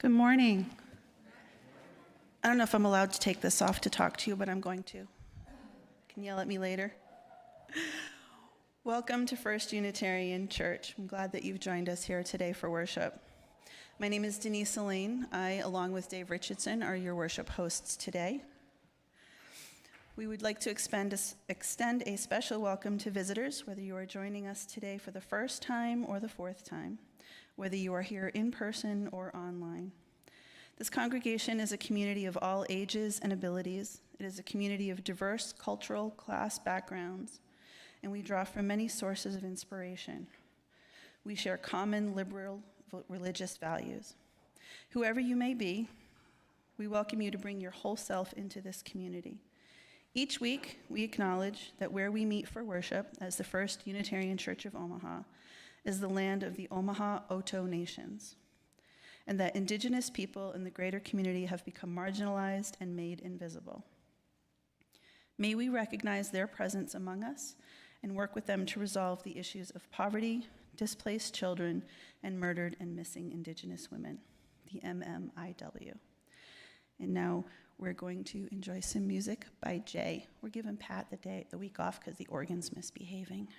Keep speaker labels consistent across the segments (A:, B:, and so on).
A: Good morning. I don't know if I'm allowed to take this off to talk to you, but I'm going to. You can yell at me later. Welcome to First Unitarian Church. I'm glad that you've joined us here today for worship. My name is Denise Elaine. I, along with Dave Richardson, are your worship hosts today. We would like to extend a special welcome to visitors, whether you are joining us today for the first time or the fourth time, whether you are here in person or online. This congregation is a community of all ages and abilities. It is a community of diverse cultural class backgrounds, and we draw from many sources of inspiration. We share common liberal religious values. Whoever you may be, we welcome you to bring your whole self into this community. Each week, we acknowledge that where we meet for worship as the First Unitarian Church of Omaha is the land of the Omaha Oto Nations, and that Indigenous people in the greater community have become marginalized and made invisible. May we recognize their presence among us and work with them to resolve the issues of poverty, displaced children, and murdered and missing Indigenous women, the MMIW. And now we're going to enjoy some music by Jay. We're giving Pat the week off because the organ's misbehaving.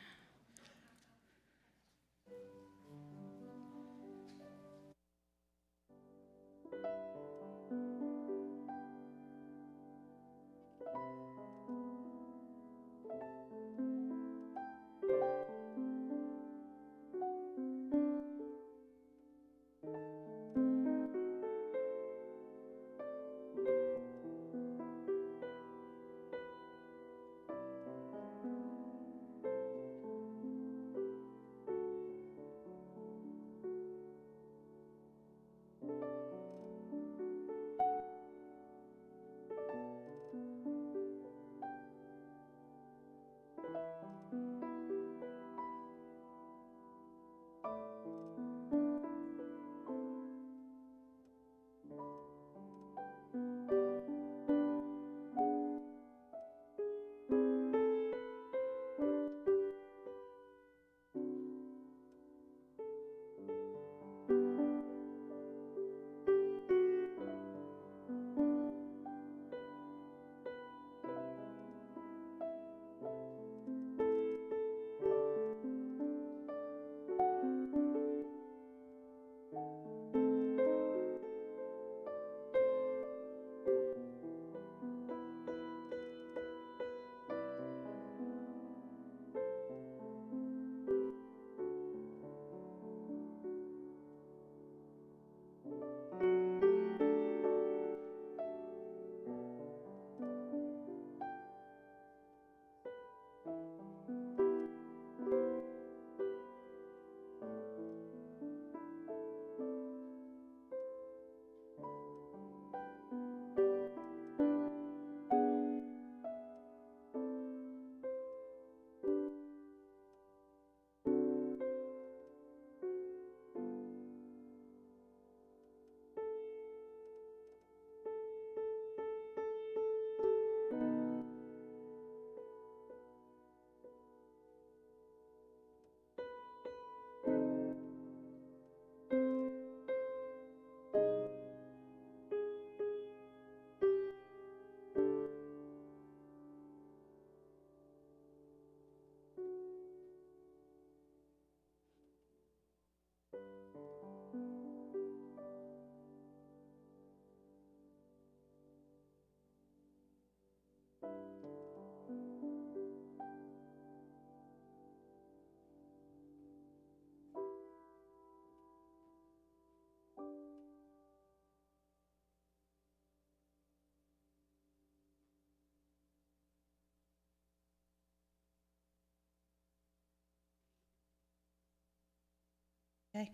A: Okay.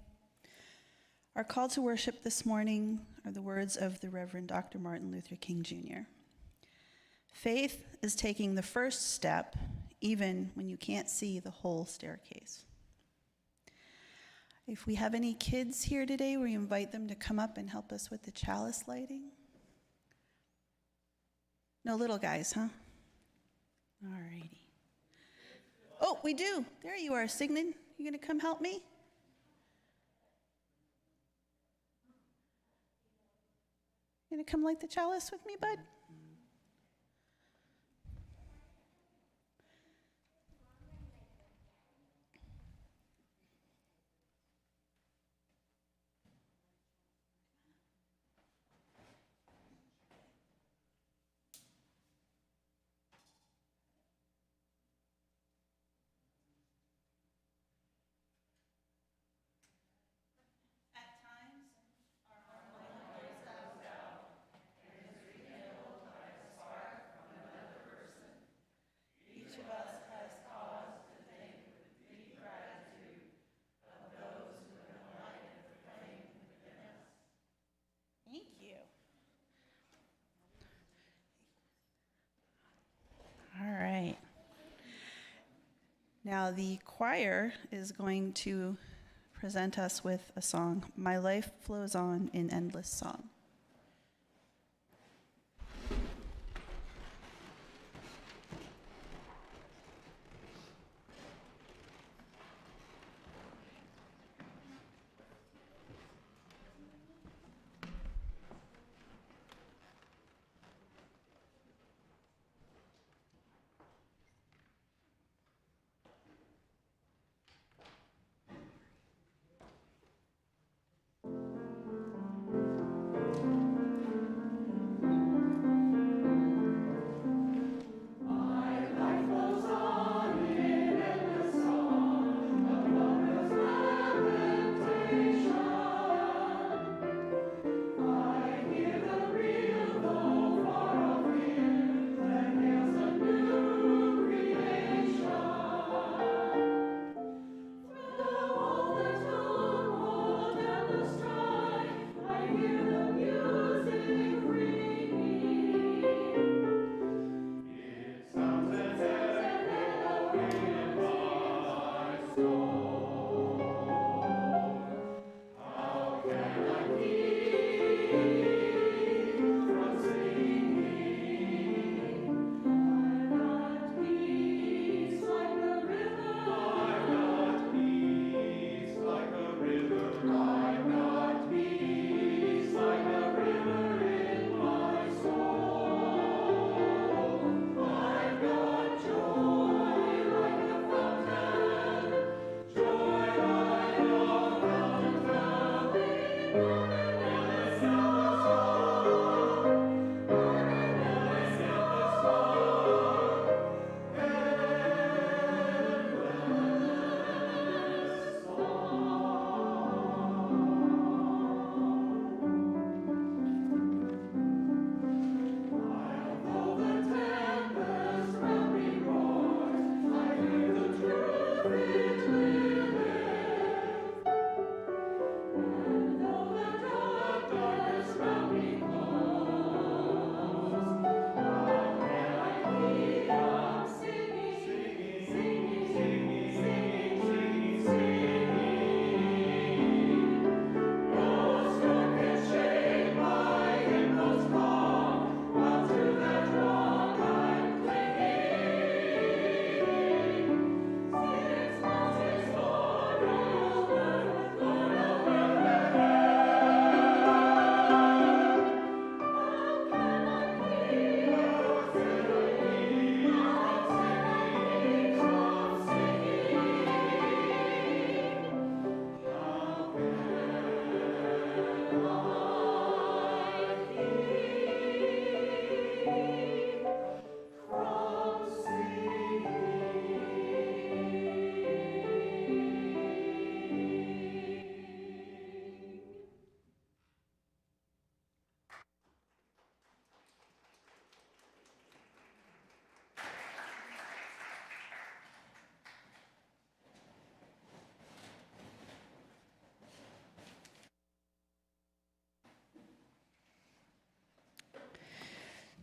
A: Our call to worship this morning are the words of the Reverend Dr. Martin Luther King Jr. Faith is taking the first step, even when you can't see the whole staircase. If we have any kids here today, we invite them to come up and help us with the chalice lighting. No little guys, huh? All righty. Oh, we do. There you are, Sigrid. You gonna come help me? You gonna come light the chalice with me, bud? Thank you. All right. Now the choir is going to present us with a song, My Life Flows On in Endless Song.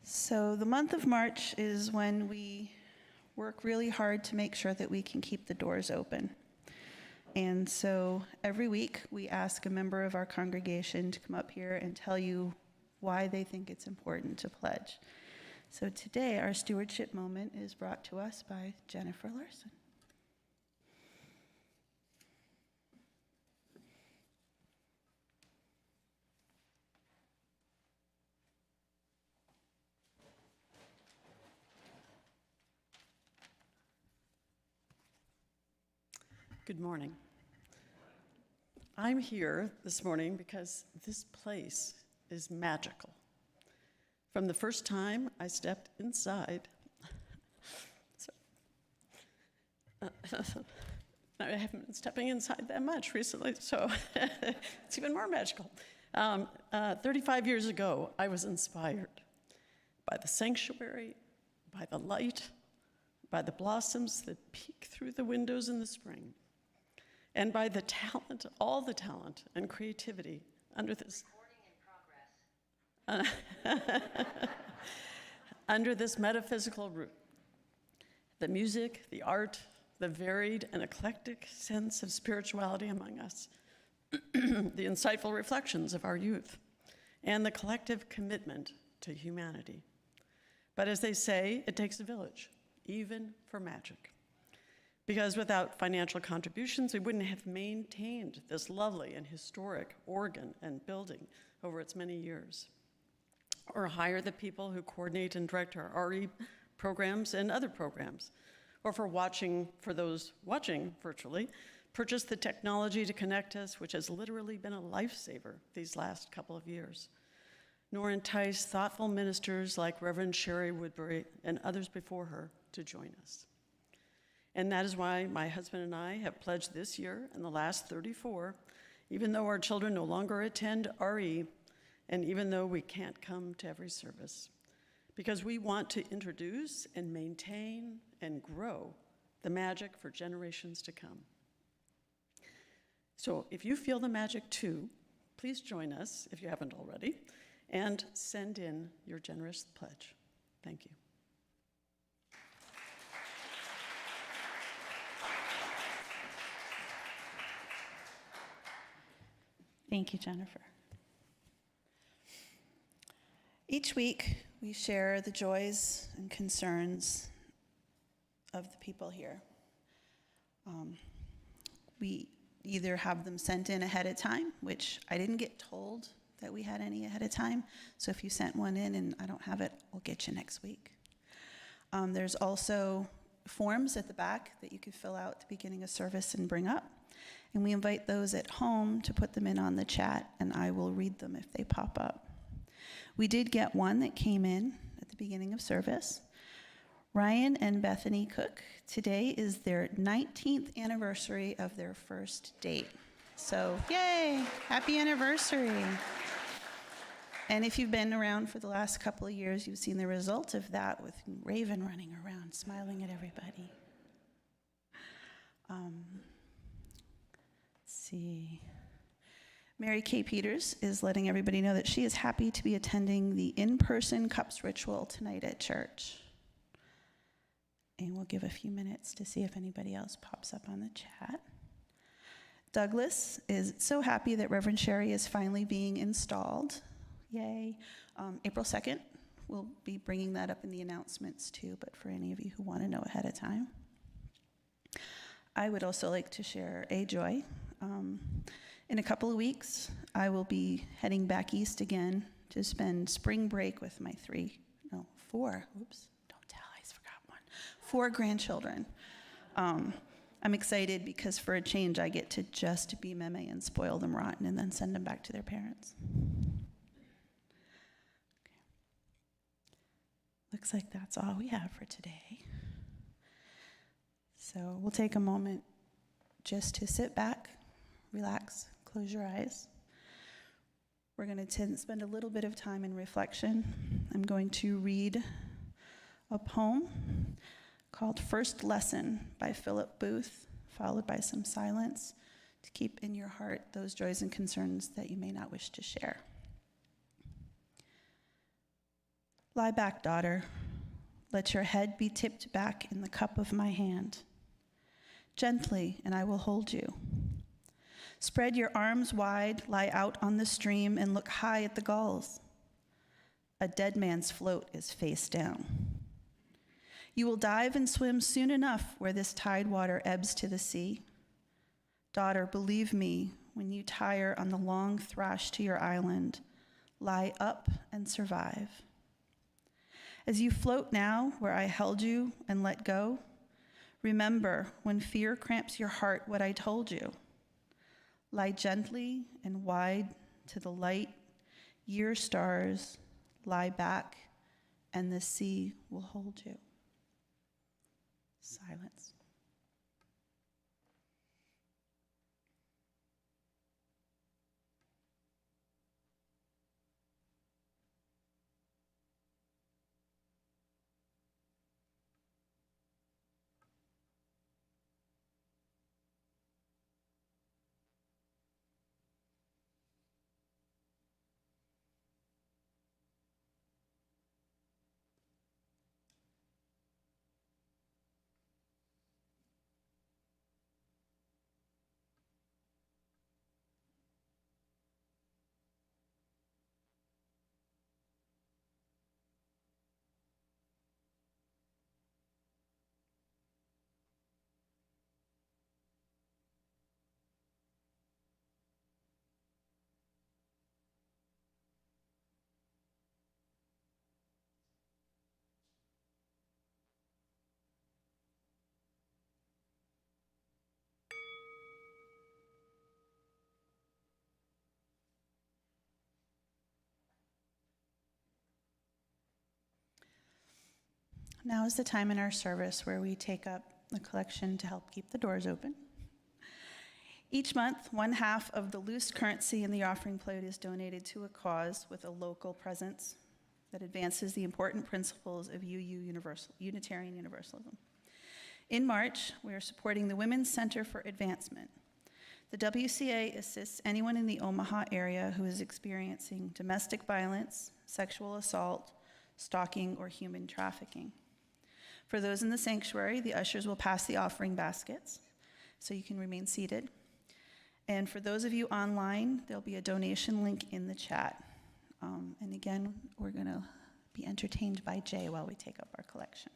A: So the month of March is when we work really hard to make sure that we can keep the doors open. And so every week we ask a member of our congregation to come up here and tell you why they think it's important to pledge. So today our stewardship moment is brought to us by Jennifer Larson.
B: Good morning. I'm here this morning because this place is magical. From the first time I stepped inside, I haven't been stepping inside that much recently, so it's even more magical. 35 years ago, I was inspired by the sanctuary, by the light, by the blossoms that peek through the windows in the spring, and by the talent, all the talent and creativity under this under this metaphysical roof. The music, the art, the varied and eclectic sense of spirituality among us, the insightful reflections of our youth, and the collective commitment to humanity. But as they say, it takes a village, even for magic. Because without financial contributions, we wouldn't have maintained this lovely and historic organ and building over its many years, or hire the people who coordinate and direct our RE programs and other programs, or for those watching virtually, purchase the technology to connect us, which has literally been a lifesaver these last couple of years, nor entice thoughtful ministers like Reverend Sherry Woodbury and others before her to join us. And that is why my husband and I have pledged this year and the last 34, even though our children no longer attend RE, and even though we can't come to every service, because we want to introduce and maintain and grow the magic for generations to come. So if you feel the magic too, please join us, if you haven't already, and send in your generous pledge. Thank you.
A: Thank you, Jennifer. Each week, we share the joys and concerns of the people here. We either have them sent in ahead of time, which I didn't get told that we had any ahead of time, so if you sent one in and I don't have it, I'll get you next week. There's also forms at the back that you can fill out at the beginning of service and bring up, and we invite those at home to put them in on the chat, and I will read them if they pop up. We did get one that came in at the beginning of service. Ryan and Bethany Cook, today is their 19th anniversary of their first date. So, yay, happy anniversary. And if you've been around for the last couple of years, you've seen the result of that with Raven running around, smiling at everybody. Let's see. Mary Kay Peters is letting everybody know that she is happy to be attending the in-person cups ritual tonight at church. And we'll give a few minutes to see if anybody else pops up on the chat. Douglas is so happy that Reverend Sherry is finally being installed. Yay. April 2nd, we'll be bringing that up in the announcements too, but for any of you who want to know ahead of time. I would also like to share a joy. In a couple of weeks, I will be heading back east again to spend spring break with my 4 grandchildren. I'm excited because for a change, I get to just be meme and spoil them rotten and then send them back to their parents. Okay. Looks like that's all we have for today. So we'll take a moment just to sit back, relax, close your eyes. We're going to spend a little bit of time in reflection. I'm going to read a poem called First Lesson by Philip Booth, followed by some silence to keep in your heart those joys and concerns that you may not wish to share. Lie back, daughter. Let your head be tipped back in the cup of my hand. Gently, and I will hold you. Spread your arms wide, lie out on the stream, and look high at the gulls. A dead man's float is face down. You will dive and swim soon enough where this tide water ebbs to the sea. Daughter, believe me, when you tire on the long thrash to your island, lie up and survive. As you float now where I held you and let go, Remember, when fear cramps your heart, what I told you. Lie gently and wide to the light, year stars, lie back, and the sea will hold you. Silence. Now is the time in our service where we take up a collection to help keep the doors open. Each month, one half of the loose currency in the offering plate is donated to a cause with a local presence that advances the important principles of Unitarian Universalism. In March, we are supporting the Women's Center for Advancement. The WCA assists anyone in the Omaha area who is experiencing domestic violence, sexual assault, stalking, or human trafficking. For those in the sanctuary, the ushers will pass the offering baskets, so you can remain seated. And for those of you online, there'll be a donation link in the chat. And again, we're going to be entertained by Jay while we take up our collection.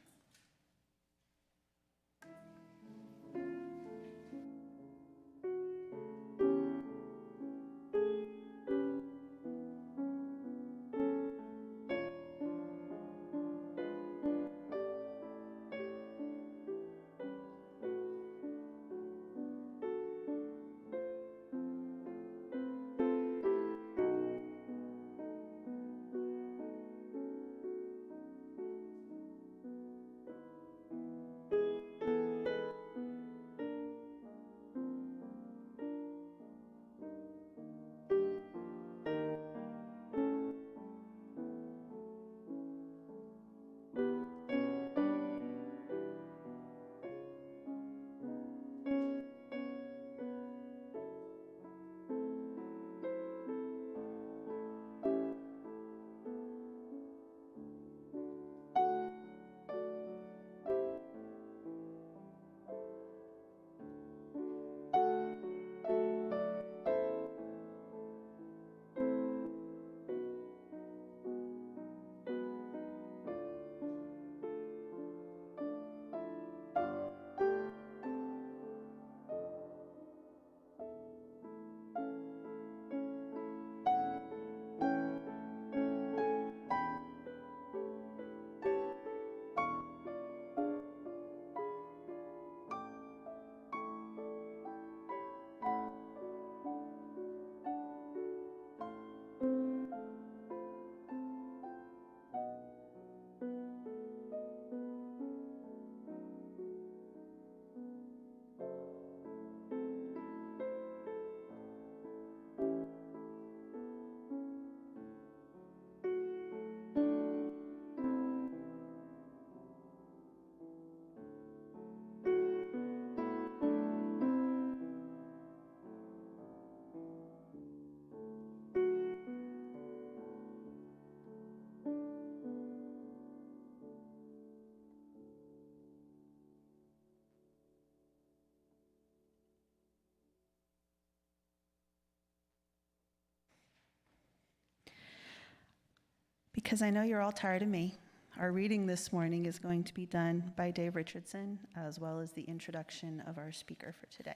A: Because I know you're all tired of me, our reading this morning is going to be done by Dave Richardson, as well as the introduction of our speaker for today.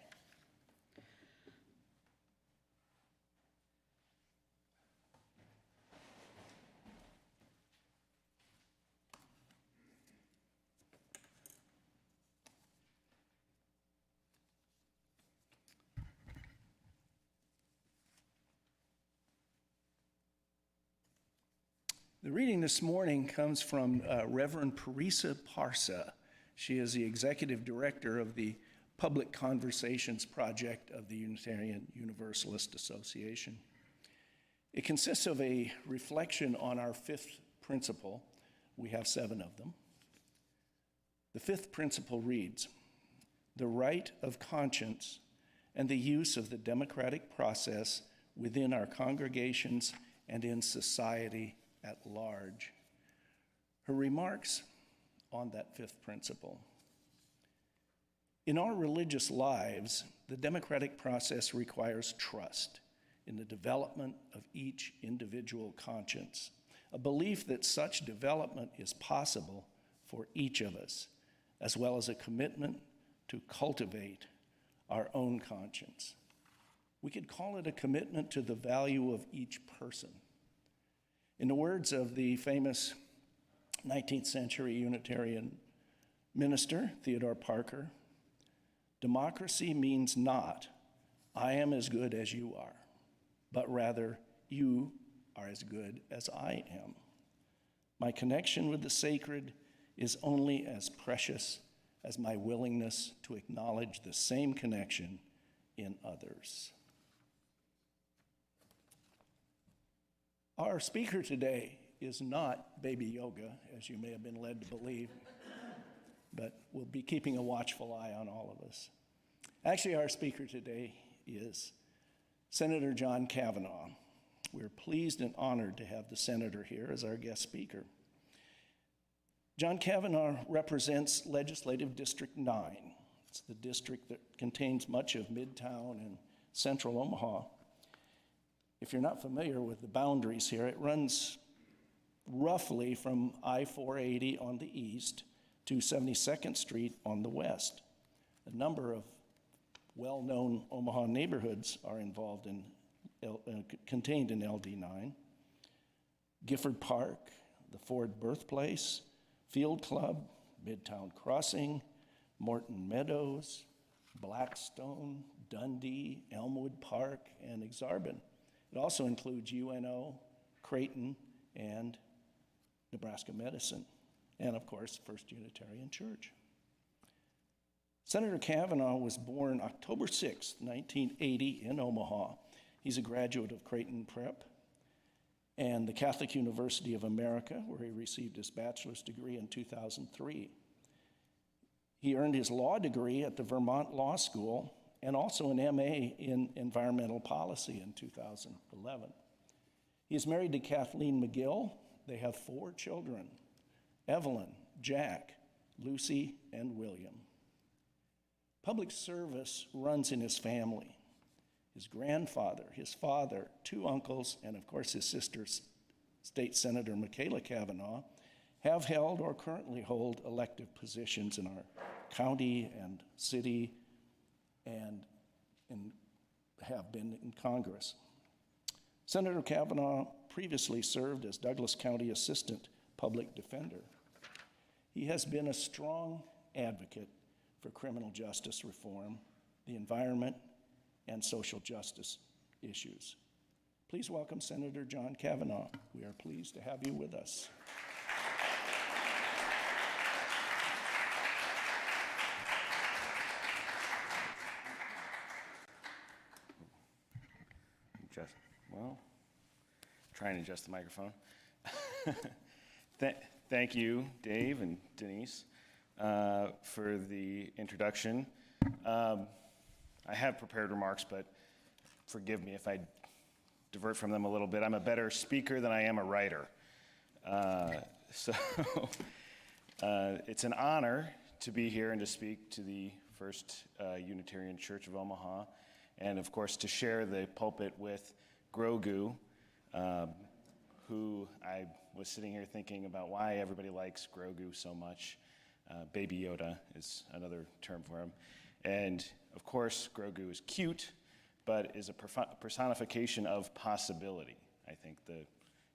C: The reading this morning comes from Reverend Parisa Parsa. She is the executive director of the Public Conversations Project of the Unitarian Universalist Association. It consists of a reflection on our fifth principle. We have 7 of them. The fifth principle reads, "The right of conscience and the use of the democratic process within our congregations and in society at large." Her remarks on that fifth principle. In our religious lives, the democratic process requires trust in the development of each individual conscience, a belief that such development is possible for each of us, as well as a commitment to cultivate our own conscience. We could call it a commitment to the value of each person. In the words of the famous 19th century Unitarian minister, Theodore Parker, democracy means not, I am as good as you are, but rather, you are as good as I am. My connection with the sacred is only as precious as my willingness to acknowledge the same connection in others. Our speaker today is not baby yoga, as you may have been led to believe, but we'll be keeping a watchful eye on all of us. Actually, our speaker today is Senator John Cavanaugh. We're pleased and honored to have the senator here as our guest speaker. John Cavanaugh represents Legislative District 9. It's the district that contains much of Midtown and Central Omaha. If you're not familiar with the boundaries here, it runs roughly from I-480 on the east to 72nd Street on the west. A number of well-known Omaha neighborhoods are involved in, contained in LD9. Gifford Park, the Ford Birthplace, Field Club, Midtown Crossing, Morton Meadows, Blackstone, Dundee, Elmwood Park, and Exarban. It also includes UNO, Creighton, and Nebraska Medicine, and of course, First Unitarian Church. Senator Cavanaugh was born October 6, 1980 in Omaha. He's a graduate of Creighton Prep and the Catholic University of America, where he received his bachelor's degree in 2003. He earned his law degree at the Vermont Law School and also an MA in environmental policy in 2011. He is married to Kathleen McGill. They have 4 children, Evelyn, Jack, Lucy, and William. Public service runs in his family. His grandfather, his father, 2 uncles, and of course his sister, State Senator Michaela Cavanaugh, have held or currently hold elective positions in our county and city and have been in Congress. Senator Cavanaugh previously served as Douglas County Assistant Public Defender. He has been a strong advocate for criminal justice reform, the environment, and social justice issues. Please welcome Senator John Cavanaugh. We are pleased to have you with us.
D: Trying to adjust the microphone. Thank you, Dave and Denise, for the introduction. I have prepared remarks, but forgive me if I divert from them a little bit. I'm a better speaker than I am a writer. So it's an honor to be here and to speak to the First Unitarian Church of Omaha, and of course to share the pulpit with Grogu, who I was sitting here thinking about why everybody likes Grogu so much. Baby Yoda is another term for him. And of course, Grogu is cute, but is a personification of possibility. I think that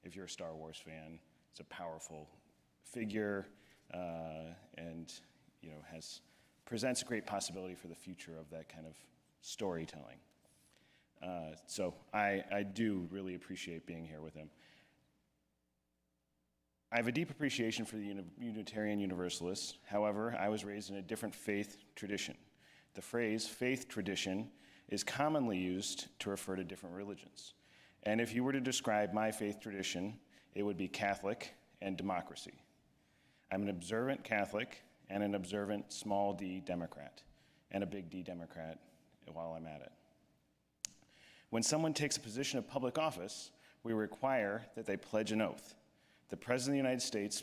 D: if you're a Star Wars fan, it's a powerful figure and presents a great possibility for the future of that kind of storytelling. So I do really appreciate being here with him. I have a deep appreciation for the Unitarian Universalists. However, I was raised in a different faith tradition. The phrase faith tradition is commonly used to refer to different religions. And if you were to describe my faith tradition, it would be Catholic and democracy. I'm an observant Catholic and an observant small d Democrat, and a big D Democrat while I'm at it. When someone takes a position of public office, we require that they pledge an oath. The President of the United States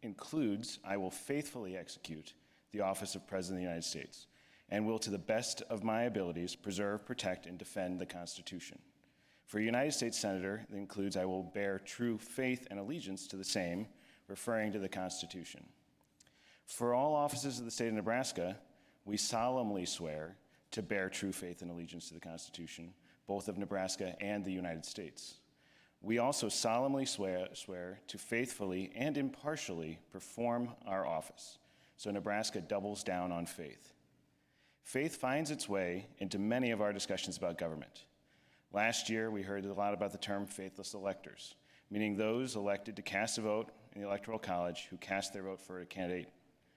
D: includes, I will faithfully execute the office of President of the United States, and will, to the best of my abilities, preserve, protect, and defend the Constitution. For a United States Senator, it includes, I will bear true faith and allegiance to the same, referring to the Constitution. For all offices of the state of Nebraska, we solemnly swear to bear true faith and allegiance to the Constitution, both of Nebraska and the United States. We also solemnly swear to faithfully and impartially perform our office. So Nebraska doubles down on faith. Faith finds its way into many of our discussions about government. Last year, we heard a lot about the term faithless electors, meaning those elected to cast a vote in the Electoral College who cast their vote for a candidate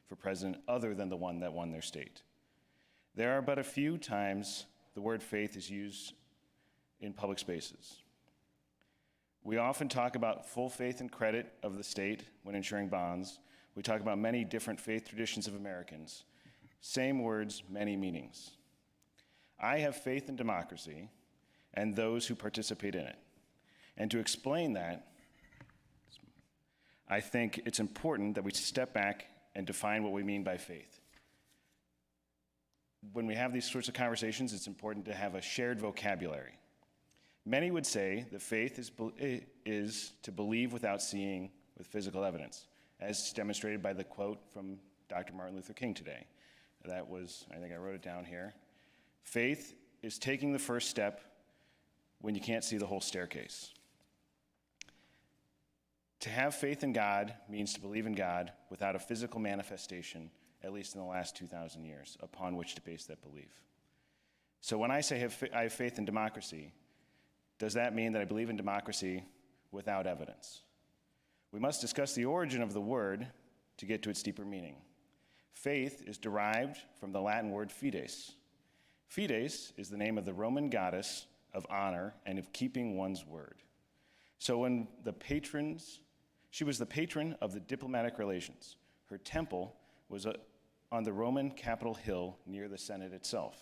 D: for president other than the one that won their state. There are but a few times the word faith is used in public spaces. We often talk about full faith and credit of the state when insuring bonds. We talk about many different faith traditions of Americans. Same words, many meanings. I have faith in democracy and those who participate in it. And to explain that, I think it's important that we step back and define what we mean by faith. When we have these sorts of conversations, it's important to have a shared vocabulary. Many would say that faith is to believe without seeing with physical evidence, as demonstrated by the quote from Dr. Martin Luther King today. That was, I think I wrote it down here. Faith is taking the first step when you can't see the whole staircase. To have faith in God means to believe in God without a physical manifestation, at least in the last 2,000 years, upon which to base that belief. So when I say I have faith in democracy, does that mean that I believe in democracy without evidence? We must discuss the origin of the word to get to its deeper meaning. Faith is derived from the Latin word fides. Fides is the name of the Roman goddess of honor and of keeping one's word. So when she was the patron of the diplomatic relations. Her temple was on the Roman Capitol Hill near the Senate itself.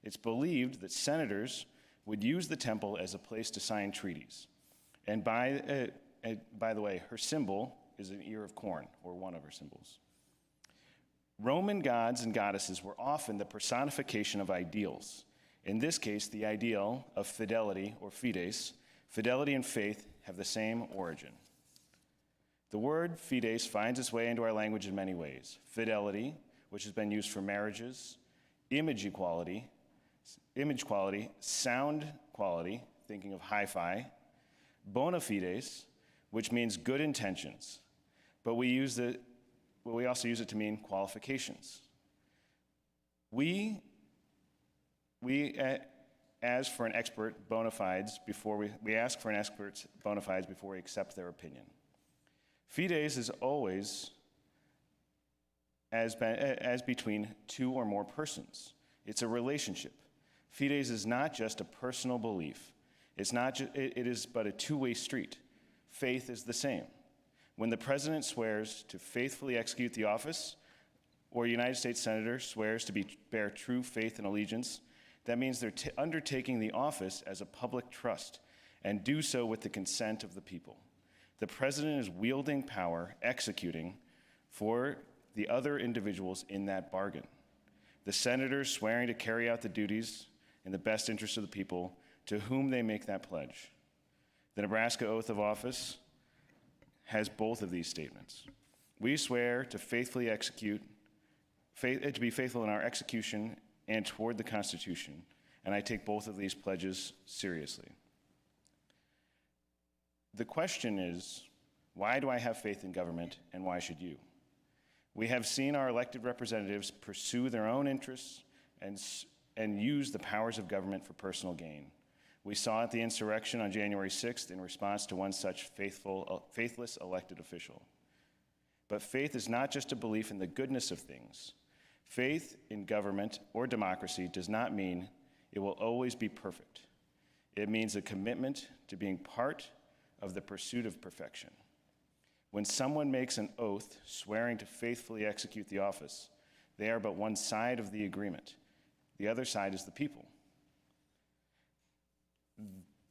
D: It's believed that senators would use the temple as a place to sign treaties. And by the way, her symbol is an ear of corn, or one of her symbols. Roman gods and goddesses were often the personification of ideals. In this case, the ideal of fidelity, or fides, fidelity and faith have the same origin. The word fides finds its way into our language in many ways. Fidelity, which has been used for marriages, image quality, sound quality, thinking of hi-fi, bona fides, which means good intentions, but we also use it to mean qualifications. We ask for an expert bona fides before we accept their opinion. Fides is always as between two or more persons. It's a relationship. Fides is not just a personal belief. It is but a two-way street. Faith is the same. When the president swears to faithfully execute the office, or a United States senator swears to bear true faith and allegiance, that means they're undertaking the office as a public trust and do so with the consent of the people. The president is wielding power, executing for the other individuals in that bargain. The senators swearing to carry out the duties in the best interest of the people to whom they make that pledge. The Nebraska oath of office has both of these statements. We swear to faithfully execute, to be faithful in our execution and toward the Constitution, and I take both of these pledges seriously. The question is, why do I have faith in government, and why should you? We have seen our elected representatives pursue their own interests and use the powers of government for personal gain. We saw at the insurrection on January 6th in response to one such faithless elected official. But faith is not just a belief in the goodness of things. Faith in government or democracy does not mean it will always be perfect. It means a commitment to being part of the pursuit of perfection. When someone makes an oath swearing to faithfully execute the office, they are but one side of the agreement. The other side is the people.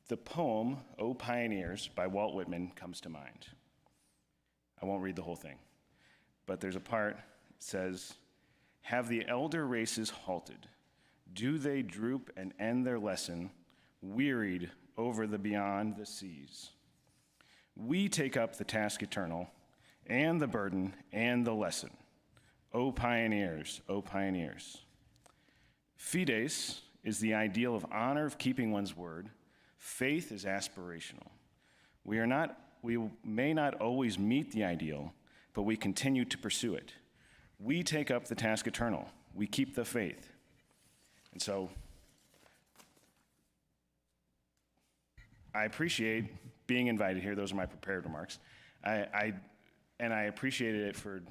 D: The poem, O Pioneers, by Walt Whitman comes to mind. I won't read the whole thing, but there's a part that says, "Have the elder races halted? Do they droop and end their lesson, wearied over the beyond the seas? We take up the task eternal, and the burden and the lesson. O pioneers, O pioneers." Fides is the ideal of honor of keeping one's word. Faith is aspirational. We may not always meet the ideal, but we continue to pursue it. We take up the task eternal. We keep the faith. And so I appreciate being invited here. Those are my prepared remarks. I appreciated it for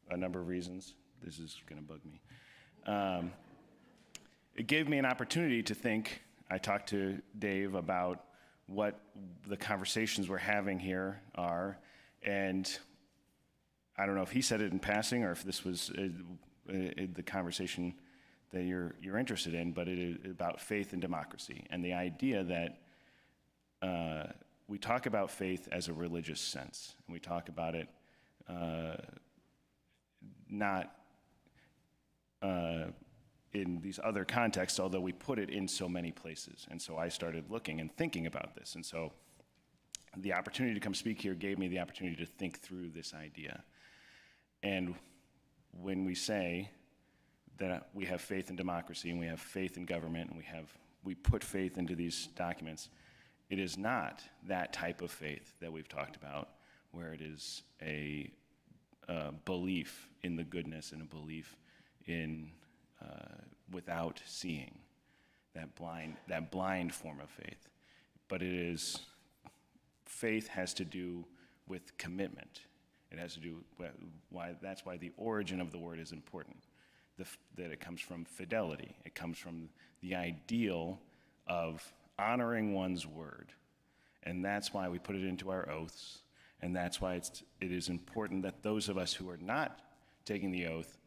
D: a number of reasons. This is going to bug me. It gave me an opportunity to think. I talked to Dave about what the conversations we're having here are, and I don't know if he said it in passing or if this was the conversation that you're interested in, but it is about faith and democracy and the idea that we talk about faith as a religious sense, and we talk about it not in these other contexts, although we put it in so many places. And so I started looking and thinking about this. And so the opportunity to come speak here gave me the opportunity to think through this idea. And when we say that we have faith in democracy and we have faith in government and we put faith into these documents, it is not that type of faith that we've talked about, where it is a belief in the goodness and a belief in without seeing, that blind form of faith. But faith has to do with commitment. It has to do with that's why the origin of the word is important, that it comes from fidelity. It comes from the ideal of honoring one's word. And that's why we put it into our oaths, and that's why it is important that those of us who are not taking the oath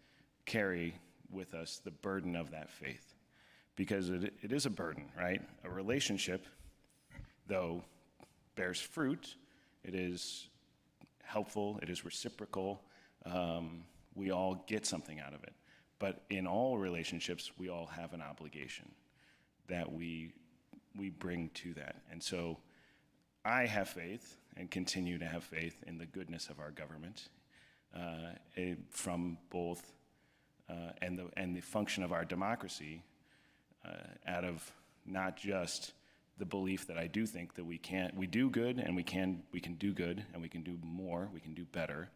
D: carry with us the burden of that faith, because it is a burden, right? A relationship, though, bears fruit. It is helpful. It is reciprocal. We all get something out of it. But in all relationships, we all have an obligation that we bring to that. And so I have faith and continue to have faith in the goodness of our government, from both and the function of our democracy, out of not just the belief that I do think that we do good and we can do good and we can do more, we can do better,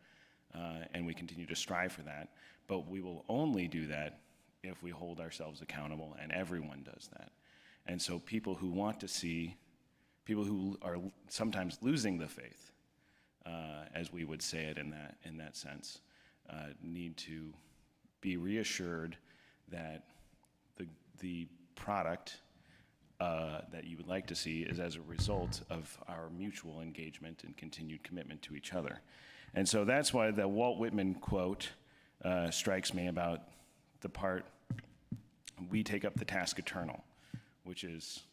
D: and we continue to strive for that. But we will only do that if we hold ourselves accountable, and everyone does that. And so people who are sometimes losing the faith, as we would say it in that sense, need to be reassured that the product that you would like to see is as a result of our mutual engagement and continued commitment to each other. And so that's why the Walt Whitman quote strikes me about the part, "We take up the task eternal," which is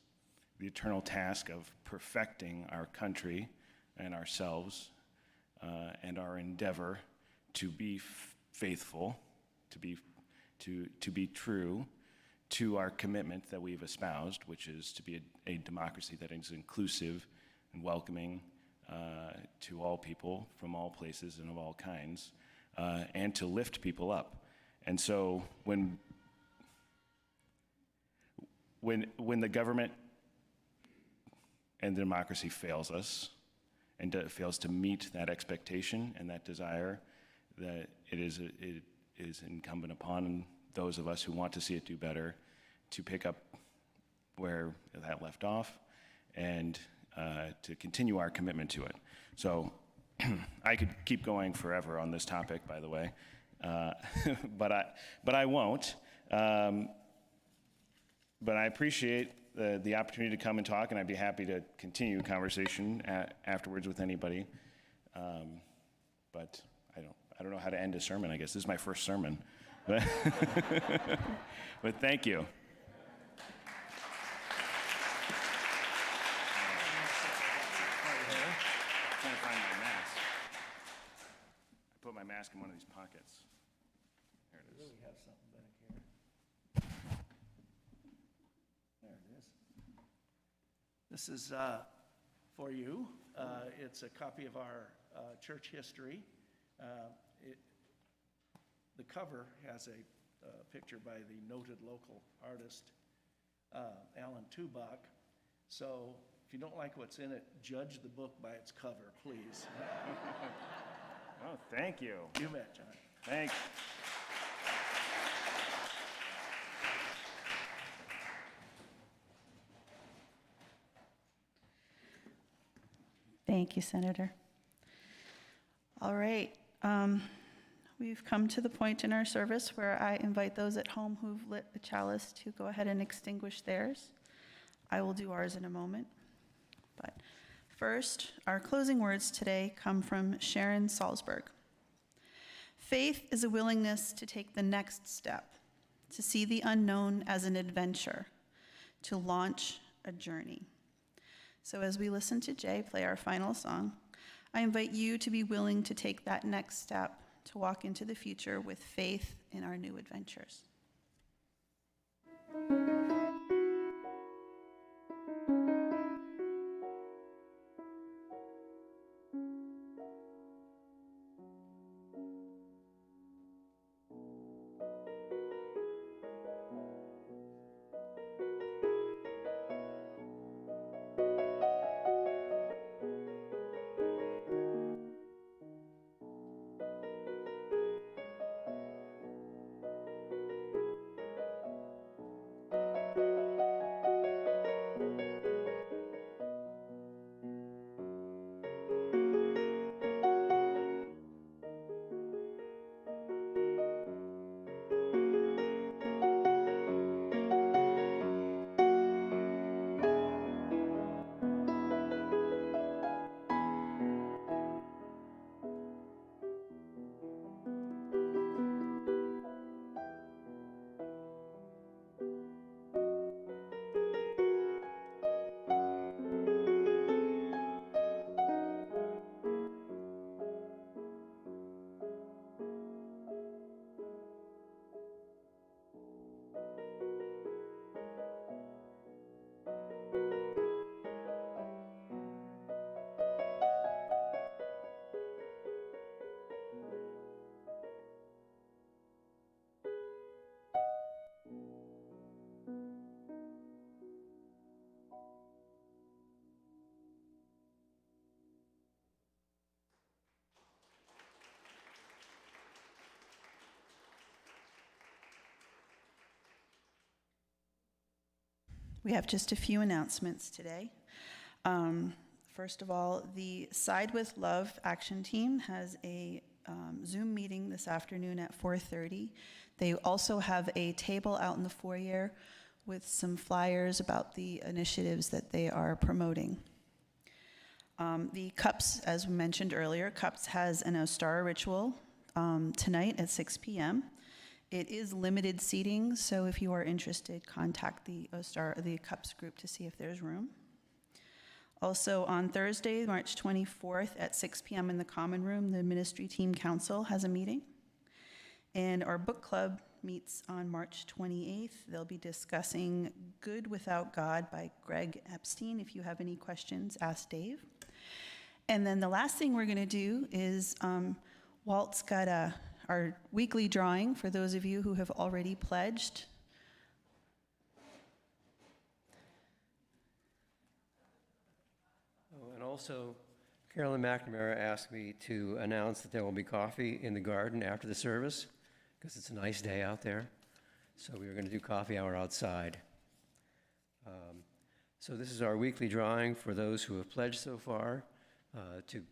D: the eternal task of perfecting our country and ourselves, and our endeavor to be faithful, to be true to our commitment that we've espoused, which is to be a democracy that is inclusive and welcoming to all people from all places and of all kinds, and to lift people up. And so when the government and the democracy fails us and fails to meet that expectation and that desire, that it is incumbent upon those of us who want to see it do better to pick up where that left off and to continue our commitment to it. So I could keep going forever on this topic, by the way, but I won't. But I appreciate the opportunity to come and talk, and I'd be happy to continue conversation afterwards with anybody. But I don't know how to end a sermon. I guess this is my first sermon, but thank you. I'm trying to find my mask. I put my mask in one of these pockets. There it is.
C: Really have something back here. There it is. This is for you. It's a copy of our church history. The cover has a picture by the noted local artist, Alan Tubac. So if you don't like what's in it, judge the book by its cover, please.
D: Oh, thank you.
C: You bet, John.
D: Thanks.
A: Thank you, Senator. All right. We've come to the point in our service where I invite those at home who've lit the chalice to go ahead and extinguish theirs. I will do ours in a moment. But first, our closing words today come from Sharon Salzberg. Faith is a willingness to take the next step, to see the unknown as an adventure, to launch a journey. So as we listen to Jay play our final song, I invite you to be willing to take that next step, to walk into the future with faith in our new adventures. We have just a few announcements today. First of all, the Side with Love Action Team has a Zoom meeting this afternoon at 4:30. They also have a table out in the foyer with some flyers about the initiatives that they are promoting. The Cups, as we mentioned earlier, Cups has an Ostara ritual tonight at 6 p.m. It is limited seating, so if you are interested, contact the Cups group to see if there's room. Also on Thursday, March 24th at 6 p.m. in the Common Room, the Ministry Team Council has a meeting. And our book club meets on March 28th. They'll be discussing Good Without God by Greg Epstein. If you have any questions, ask Dave. And then the last thing we're going to do is Walt's got our weekly drawing for those of you who have already pledged.
E: Oh, and also, Carolyn McNamara asked me to announce that there will be coffee in the garden after the service, because it's a nice day out there. So we were going to do coffee hour outside. So this is our weekly drawing for those who have pledged so far to